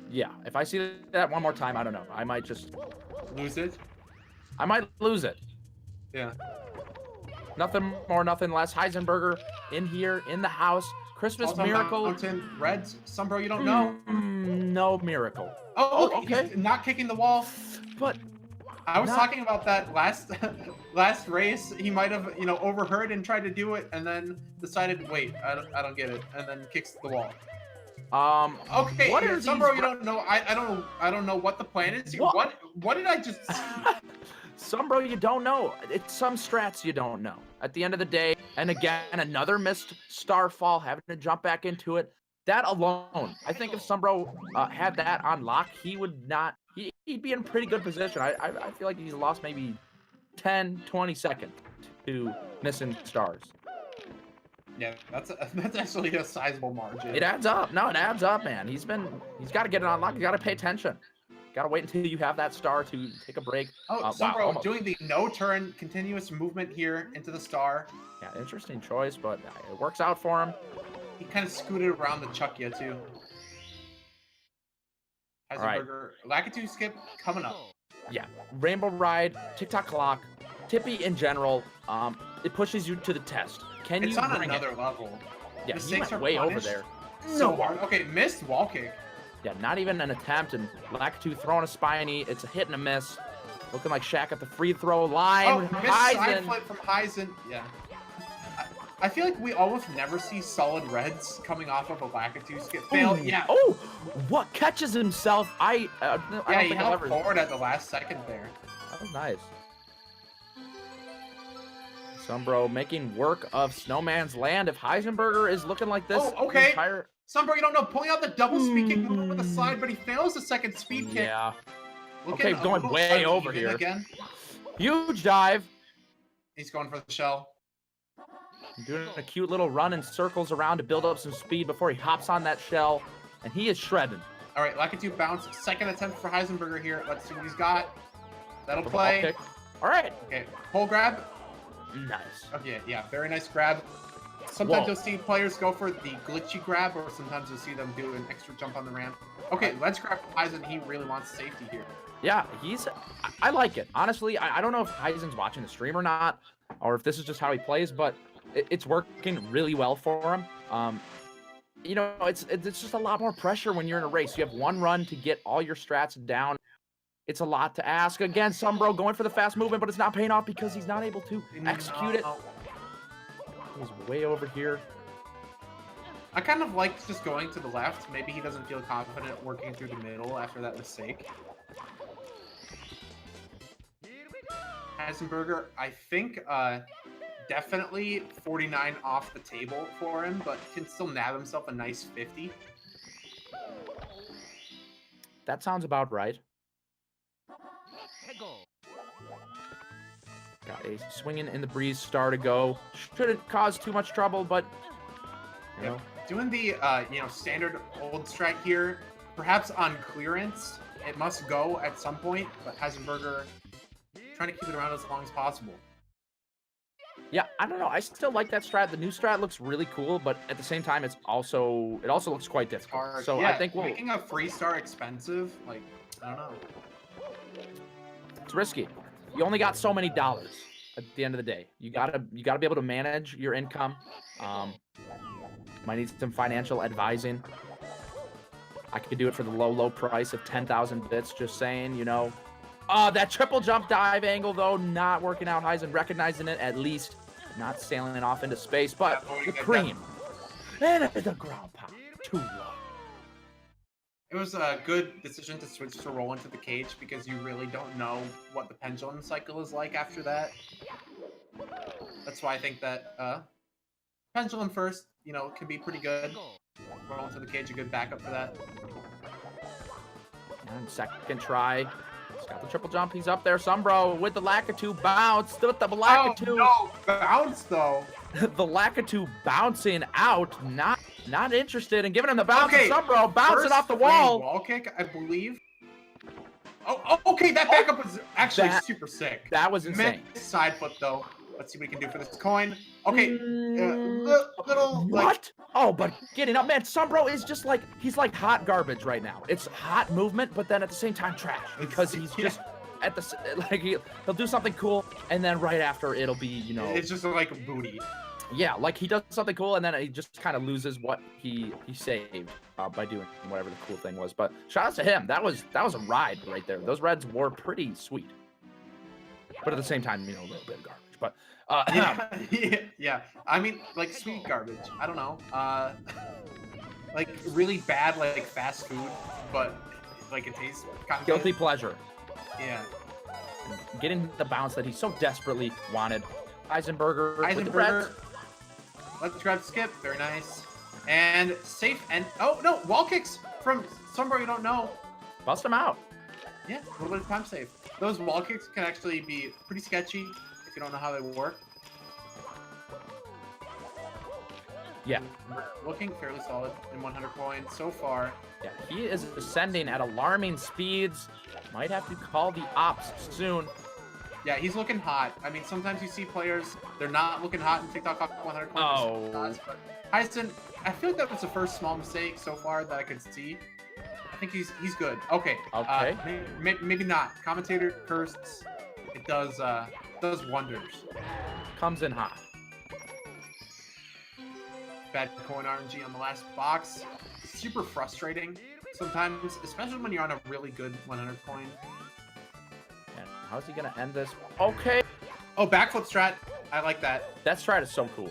Yeah, if I see that one more time, I don't know. I might just lose it. I might lose it. Yeah. Nothing more, nothing less. Heisenberger in here, in the house. Christmas Miracle. Mountain Reds. SomeBro, you don't know. No miracle. Oh, okay. He's not kicking the wall. But I was talking about that last race. He might have, you know, overheard and tried to do it, and then decided, wait, I don't get it, and then kicks the wall. Okay, what are SomeBro, you don't know. I don't know what the plan is here. What did I just SomeBro, you don't know. It's some strats you don't know. At the end of the day, and again, another missed star fall, having to jump back into it. That alone, I think if SomeBro had that on lock, he would not. He'd be in pretty good position. I feel like he's lost maybe 10, 20 seconds to missing stars. Yeah, that's actually a sizable margin. It adds up. No, it adds up, man. He's got to get it on lock. You got to pay attention. Got to wait until you have that star to take a break. Oh, SomeBro doing the no turn continuous movement here into the star. Yeah, interesting choice, but it works out for him. He kind of scooted around the Chuckya too. Heisenberger, Lakitu skip coming up. Yeah, Rainbow Ride, TikTok Clock, Tippy in general. It pushes you to the test. Can you bring it? It's on another level. Yeah, he went way over there. So hard. Okay, missed wall kick. Yeah, not even an attempt, and Lakitu throwing a spiny. It's a hit and a miss. Looking like Shaq at the free throw line. Oh, missed side flip from Heisen. Yeah. I feel like we almost never see solid reds coming off of a Lakitu skip fail. Yeah. Oh, what catches himself? I don't he think held forward at the last second there. That was nice. SomeBro making work of Snowman's Land. If Heisenberger is looking like this, okay. SomeBro, you don't know, pulling out the double speed kick movement with the slide, but he fails the second speed kick. Yeah. Okay, going way over here. Again. Huge dive. He's going for the shell. Doing a cute little run in circles around to build up some speed before he hops on that shell, and he is shredded. All right, Lakitu bounce. Second attempt for Heisenberger here. Let's see what he's got. That'll play. All right. Okay, pull grab. Nice. Okay, yeah, very nice grab. Sometimes you'll see players go for the glitchy grab, or sometimes you'll see them do an extra jump on the ramp. Okay, let's grab Heisen. He really wants safety here. Yeah, I like it. Honestly, I don't know if Heisen's watching the stream or not, or if this is just how he plays, but it's working really well for him. You know, it's just a lot more pressure when you're in a race. You have one run to get all your strats down. It's a lot to ask. Again, SomeBro going for the fast movement, but it's not paying off because he's not able to execute it. He's way over here. I kind of like just going to the left. Maybe he doesn't feel confident working through the middle after that mistake. Heisenberger, I think, definitely 49 off the table for him, but can still nab himself a nice 50. That sounds about right. Got a swinging in the breeze star to go. Shouldn't cause too much trouble, but you know. Doing the standard hold strike here, perhaps on clearance, it must go at some point, but Heisenberger trying to keep it around as long as possible. Yeah, I don't know. I still like that strat. The new strat looks really cool, but at the same time, it also looks quite difficult. So yeah, I think making a free star expensive, like, I don't know. It's risky. You only got so many dollars at the end of the day. You gotta be able to manage your income. Might need some financial advising. I could do it for the low price of 10,000 bits. Just saying, you know. That triple jump dive angle, though, not working out. Heisen recognizing it, at least not sailing it off into space, but the cream. And the ground pound, too low. It was a good decision to switch to roll into the cage because you really don't know what the pendulum cycle is like after that. That's why I think that pendulum first, can be pretty good. Roll into the cage, a good backup for that. And second try. He's got the triple jump. He's up there. SomeBro with the Lakitu bounce. With the Lakitu. Oh, no. Bounce, though. The Lakitu bouncing out. Not interested in giving him the bounce. Okay. SomeBro bouncing off the wall. Wall kick, I believe. Oh, okay. That backup was actually super sick. That was insane. Side flip, though. Let's see what we can do for this coin. Okay. Little, what? Oh, but getting up, man. SomeBro is just like, he's like hot garbage right now. It's hot movement, but then at the same time trash because he's just at the, like, he'll do something cool and then right after it'll be, It's just like a booty. Yeah, like he does something cool and then he just kind of loses what he saved by doing whatever the cool thing was. But shout out to him. That was a ride right there. Those reds were pretty sweet. But at the same time, a little bit of garbage. But yeah. I mean, like sweet garbage. I don't know. Like really bad, like fast food, but like it tastes kind of guilty good. pleasure. Yeah. Getting the bounce that he so desperately wanted. Heisenberger. Let's grab skip. Very nice. And safe and oh no, wall kicks from SomeBroYouDontKnow. Bust him out. Yeah, a little bit of time save. Those wall kicks can actually be pretty sketchy if you don't know how they work. Yeah. Looking fairly solid in 100 coins so far. Yeah, he is ascending at alarming speeds. Might have to call the ops soon. Yeah, he's looking hot. I mean, sometimes you see players, they're not looking hot in TikTok 100 coins. Oh. But Heisen, I feel like that was the first small mistake so far that I could see. I think he's good. Okay. Okay. Maybe not. Commentator curses. It does wonders. Comes in hot. Bad coin RNG on the last box. Super frustrating sometimes, especially when you're on a really good 100 coin. And how's he gonna end this? Okay. Oh, backflip strat. I like that. That strat is so cool.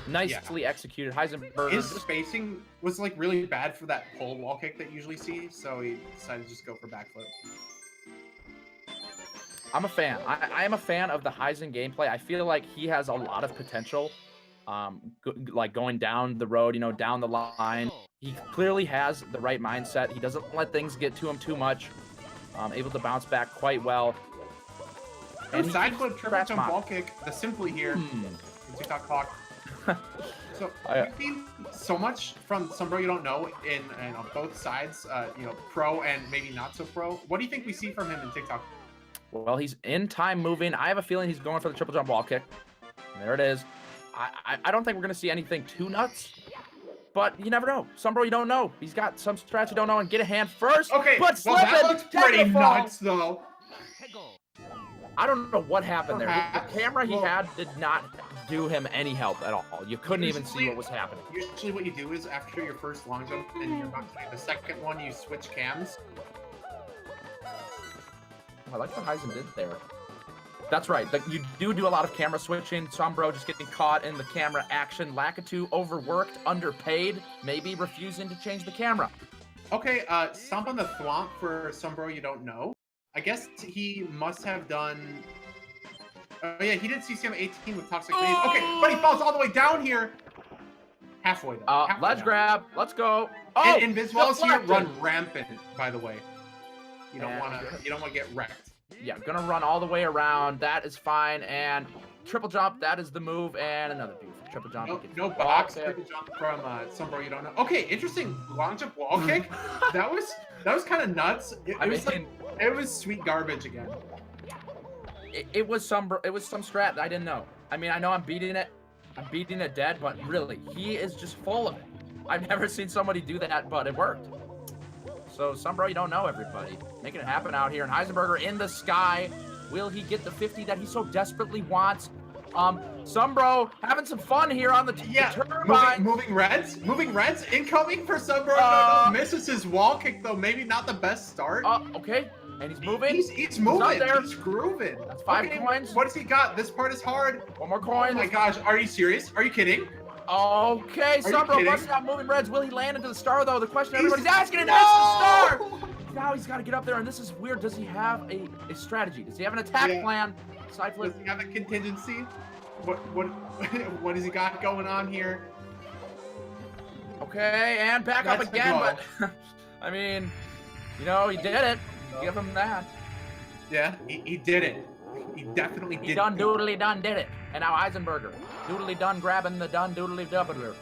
Nicely executed. Heisenberger. His spacing was like really bad for that pull wall kick that you usually see, so he decided to just go for backflip. I'm a fan. I am a fan of the Heisen gameplay. I feel like he has a lot of potential. Like going down the road, down the line. He clearly has the right mindset. He doesn't let things get to him too much. Able to bounce back quite well. And side flip, triple jump wall kick, the simply here. TikTok clock. So we've seen so much from SomeBroYouDontKnow in on both sides, pro and maybe not so pro. What do you think we see from him in TikTok? Well, he's in time moving. I have a feeling he's going for the triple jump wall kick. There it is. I don't think we're going to see anything too nuts, but you never know. SomeBroYouDontKnow. He's got some strats you don't know, and get a hand first. Okay, but well, that looks pretty nuts, though. I don't know what happened there. The camera he had did not do him any help at all. You couldn't even see what was happening. Usually what you do is after your first long jump and you're about to do the second one, you switch cams. I like what Heisen did there. That's right. You do a lot of camera switching. SomeBro just getting caught in the camera action. Lakitu overworked, underpaid, maybe refusing to change the camera. Okay, stomp on the thwomp for Sombro You Don't Know. I guess he must have done... Oh yeah, he did CCM 18 with Toxic Maze. Okay, but he falls all the way down here. Halfway though. Halfway Ledge down. grab. Let's go. Oh, And Inviswalls here deflected. run rampant, by the way. You don't want to get wrecked. Yeah, gonna run all the way around. That is fine. And triple jump, that is the move. And another beautiful triple jump. No box, triple jump from Sombro You Don't Know. Okay, interesting long jump wall kick. that was kind of nuts. It was sweet garbage again. It was some strat that I didn't know. I mean, I know I'm beating it dead, but really, he is just full of it. I've never seen somebody do that, but it worked. So, Sombro You Don't Know, everybody. Making it happen out here. And Heisenburger in the sky. Will he get the 50 that he so desperately wants? Sombro having some fun here on the turbine. Moving reds incoming for Sombro You Don't Know. Misses his wall kick, though. Maybe not the best start. Okay. And he's moving. He's moving. He's grooving. That's 5 coins. What does he got? This part is hard. One more coin. Oh my gosh. Are you serious? Are you kidding? Okay, Sombro busting out moving reds. Will he land into the star, though? The question everybody's asking is, that's the star! Now he's got to get up there, and this is weird. Does he have a strategy? Does he have an attack plan? Side flip. Does he have a contingency? What has he got going on here? Okay, and back up again, but I mean, you know, he did it. Give him that. Yeah, he did it. He definitely did it. He done doodly done did it. And now Heisenburger. Doodly done grabbing the done doodly doubler.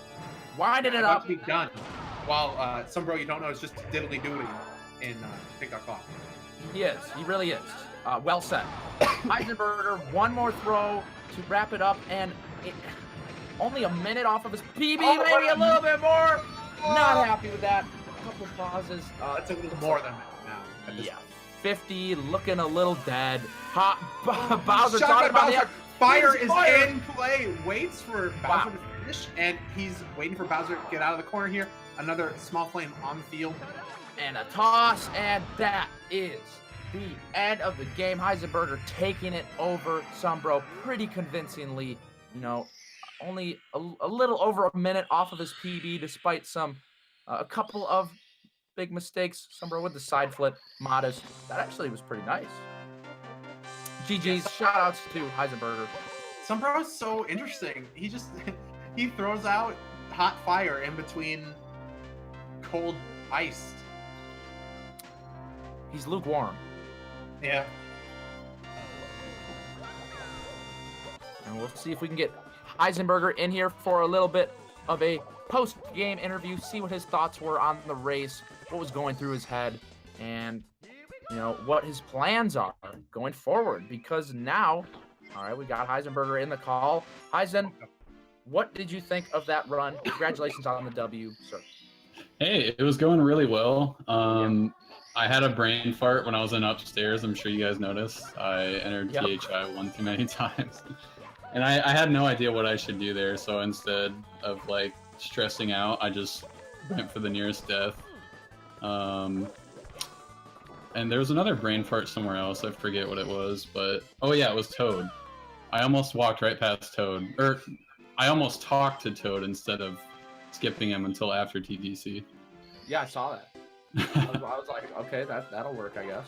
Winding it up. Be done. While Sombro You Don't Know is just diddly doodly in TikTok off. He is. He really is. Well said. Heisenburger, one more throw to wrap it up, and only a minute off of his PB, maybe a little bit more. Not happy with that. A couple of pauses. That's a little more than that now. Yeah. 50, looking a little dead. Bowser Shot talking about Bowser. the Fire is in play. Waits for Bowser to finish, and he's waiting for Bowser to get out of the corner here. Another small flame on the field. And a toss, and that is the end of the game. Heisenburger taking it over Sombro pretty convincingly. You know, only a little over a minute off of his PB, despite a couple of big mistakes. Sombro with the side flip, modest. That actually was pretty nice. GG's, shout outs to Heisenburger. Sombro is so interesting. He throws out hot fire in between cold ice. He's lukewarm. Yeah. And we'll see if we can get Heisenburger in here for a little bit of a post-game interview, see what his thoughts were on the race, what was going through his head, and you know what his plans are going forward. Because now, all right, we got Heisenburger in the call. Heisen, what did you think of that run? Congratulations on the W, sir. Hey, it was going really well. I had a brain fart when I was in upstairs. I'm sure you guys noticed. I entered THI one too many times. And I had no idea what I should do there. So instead of like stressing out, I just went for the nearest death. And there was another brain fart somewhere else. I forget what it was, but oh yeah, it was Toad. I almost walked right past Toad, or I almost talked to Toad instead of skipping him until after TDC. Yeah, I saw that. I was like, okay, that'll work, I guess.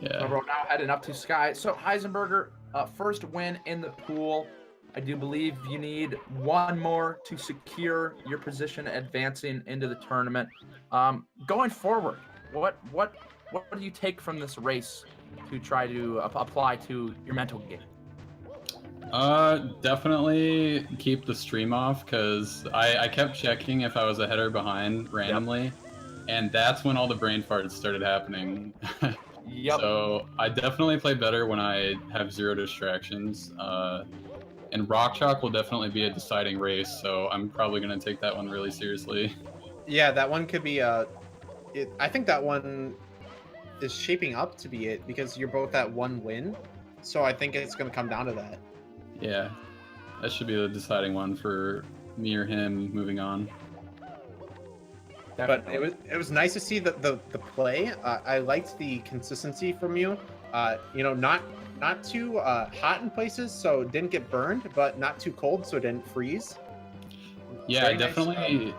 Yeah. So we're now heading up to Sky. So Heisenburger, first win in the pool. I do believe you need one more to secure your position advancing into the tournament. Going forward, what do you take from this race to try to apply to your mental game? Definitely keep the stream off, because I kept checking if I was ahead or behind randomly, and that's when all the brain farts started happening. Yep. So I definitely play better when I have zero distractions. And Rock Chalk will definitely be a deciding race, so I'm probably going to take that one really seriously. Yeah, that one could be I think that one is shaping up to be it, because you're both at one win. So I think it's going to come down to that. Yeah, that should be the deciding one for me or him moving on. Definitely. But it was nice to see the play. I liked the consistency from you. You know, not too hot in places, so it didn't get burned, but not too cold, so it didn't freeze. Yeah, Very definitely. nice.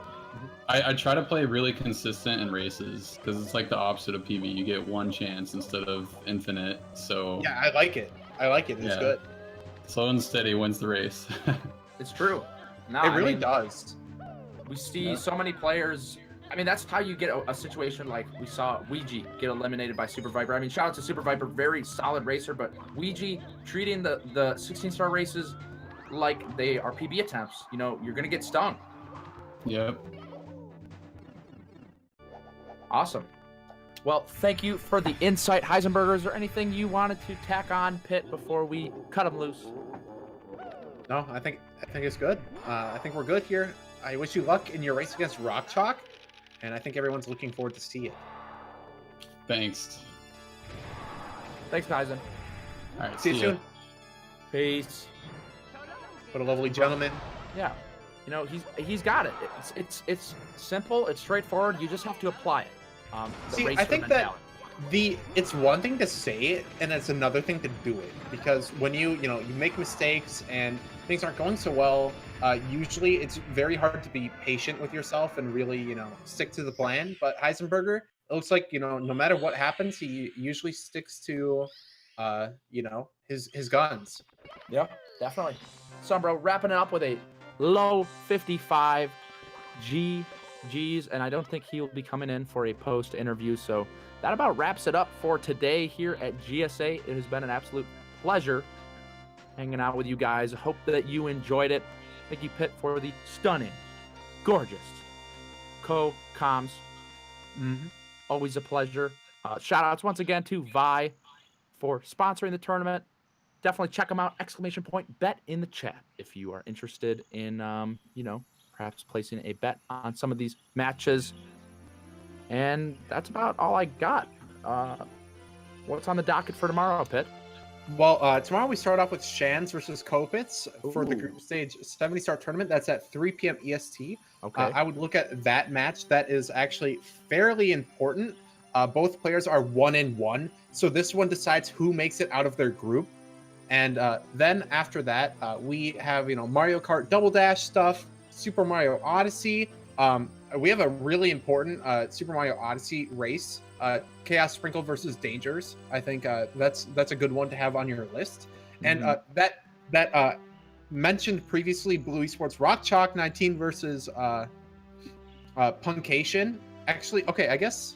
I try to play really consistent in races because it's like the opposite of PB. You get one chance instead of infinite. So Yeah, I like it. I like it. It's Yeah. good. slow and steady wins the race. It's true. No, It I really mean, does. We see Yeah. so many players. I mean, that's how you get a situation like we saw Ouija get eliminated by Super Viper. I mean, shout out to Super Viper, very solid racer, but Ouija treating the 16-star races like they are PB attempts. You know, you're gonna get stung. Yep. Awesome. Well, thank you for the insight, Heisenberger. Is there anything you wanted to tack on, Pitt, before we cut them loose? No, I think it's good. I think we're good here. I wish you luck in your race against Rock Chalk, and I think everyone's looking forward to see it. Thanks. Thanks, Heisen. All right. See you ya. soon. Peace. What a lovely gentleman. Yeah, you know he's got it. It's simple. It's straightforward. You just have to apply it. The See, racer I think that mentality. it's one thing to say it, and it's another thing to do it. Because when you make mistakes and things aren't going so well, usually it's very hard to be patient with yourself and really stick to the plan. But Heisenberger, it looks like no matter what happens, he usually sticks to his guns. Yeah, definitely. Sombro wrapping it up with a low 55 GGs, and I don't think he'll be coming in for a post interview. So that about wraps it up for today here at GSA. It has been an absolute pleasure hanging out with you guys. Hope that you enjoyed it. Thank you, Pitt, for the stunning, gorgeous comms. Always a pleasure. Shout outs once again to Vi for sponsoring the tournament. Definitely check them out. ! Bet in the chat if you are interested in, perhaps placing a bet on some of these matches. And that's about all I got. What's on the docket for tomorrow, Pitt? Well, tomorrow we start off with Shans versus Kopitz for the Ooh. group stage 70-star tournament. That's at 3 p.m. EST. Okay. I would look at that match. That is actually fairly important. Both players are 1-1, so this one decides who makes it out of their group. And then after that, we have Mario Kart Double Dash stuff, Super Mario Odyssey. We have a really important Super Mario Odyssey race, Chaos Sprinkle versus Dangers. I think that's a good one to have on your list. And that mentioned previously, Blue Esports Rock Chalk 19 versus Punkation. Actually, okay, I guess.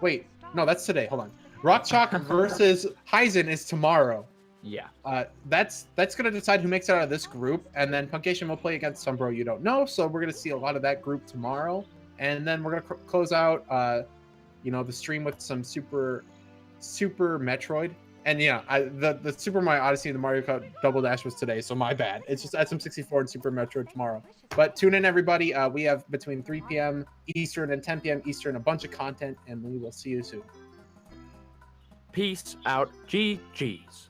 Wait, no, that's today. Hold on. Rock Chalk versus Heisen is tomorrow. Yeah. That's gonna decide who makes it out of this group, and then Punkation will play against SomeBroYouDontKnow. So we're gonna see a lot of that group tomorrow, and then we're gonna close out, the stream with some Super Metroid. And yeah, the Super Mario Odyssey and the Mario Kart Double Dash was today, so my bad. It's just SM64 and Super Metroid tomorrow. But tune in, everybody. We have between 3 p.m. Eastern and 10 p.m. Eastern a bunch of content, and we will see you soon. Peace out. GGs.